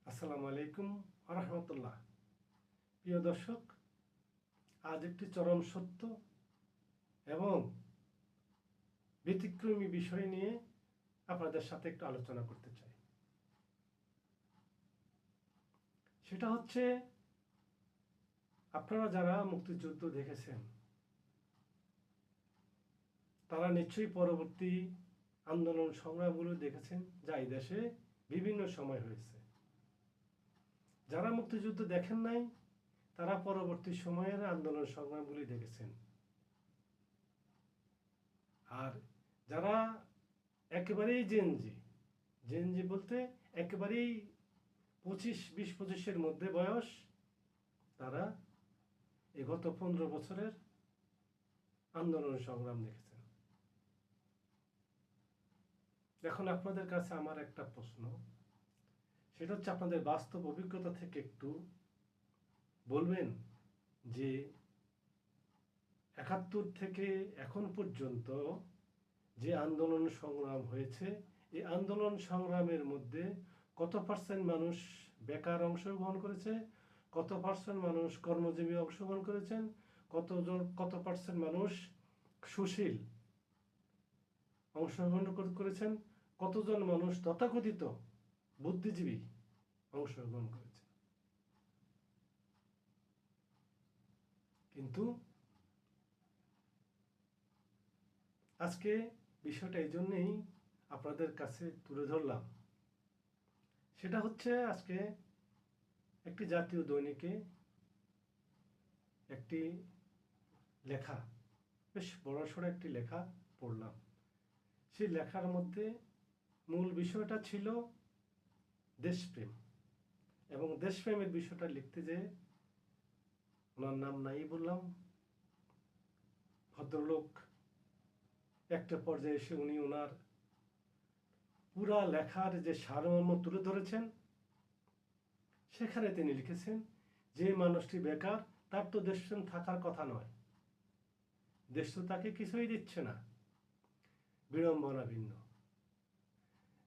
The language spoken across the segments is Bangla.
আসসালামু আলাইকুম রহমতুল্লাহ। প্রিয় দর্শক, আজ একটি চরম সত্য এবং ব্যতিক্রমী বিষয় নিয়ে আপনাদের সাথে একটু আলোচনা করতে চাই। সেটা হচ্ছে, আপনারা যারা মুক্তিযুদ্ধ দেখেছেন তারা নিশ্চয়ই পরবর্তী আন্দোলন সংগ্রামগুলো দেখেছেন, যা এই দেশে বিভিন্ন সময় হয়েছে। যারা মুক্তিযুদ্ধ দেখেন নাই তারা পরবর্তী সময়ের আন্দোলন সংগ্রামগুলি দেখেছেন। আর যারা একেবারেই জেনজি বলতে একেবারেই 20-25 মধ্যে বয়স, তারা এই গত 15 বছরের আন্দোলন সংগ্রাম দেখেছেন। এখন আপনাদের কাছে আমার একটা প্রশ্ন, সেটা হচ্ছে আপনাদের বাস্তব অভিজ্ঞতা থেকে একটু বলবেন যে 71 থেকে এখন পর্যন্ত যে আন্দোলন সংগ্রাম হয়েছে, এই আন্দোলন সংগ্রামের মধ্যে কত পার্সেন্ট মানুষ বেকার অংশগ্রহণ করেছে, কত পার্সেন্ট মানুষ কর্মজীবী অংশগ্রহণ করেছেন, কত পার্সেন্ট মানুষ সুশীল অংশগ্রহণ করেছেন, কতজন মানুষ তথাকথিত বুদ্ধিজীবী অংশগ্রহণ করেছেন। কিন্তু আজকে বিষয়টা এই জন্যেই আপনাদের কাছে তুলে ধরলাম, সেটা হচ্ছে আজকে একটি জাতীয় দৈনিকে একটি লেখা, বেশ বড়সড় একটি লেখা পড়লাম। সেই লেখার মধ্যে মূল বিষয়টা ছিল দেশপ্রেম, এবং দেশপ্রেমের বিষয়টা লিখতে যে ওনার নাম নাই বললাম, ভদ্রলোক একটা পর্যায়ে এসে উনি ওনার পুরা লেখার যে সারমর্ম তুলে ধরেছেন, সেখানে তিনি লিখেছেন যে মানুষটি বেকার, তার তো দেশপ্রেম থাকার কথা নয়, দেশ তো তাকে কিছুই দিচ্ছে না, বিড়ম্বনা ভিন্ন,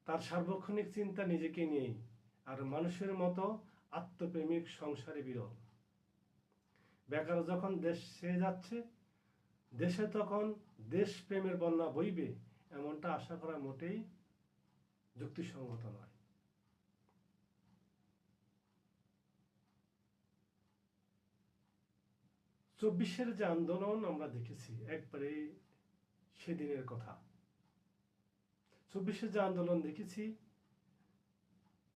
তার সার্বক্ষণিক চিন্তা নিজেকে নিয়েই, আর মানুষের মতো আত্মপ্রেমিক সংসারে বিরল। বেকার যখন দেশ ছেড়ে যাচ্ছে, দেশে তখন দেশপ্রেমের বন্যা বইবে, এমনটা আশা করা মোটেই যুক্তিসঙ্গত নয়। চব্বিশের যে আন্দোলন আমরা দেখেছি, একবারে সেদিনের কথা। 24-এর যে আন্দোলন দেখেছি,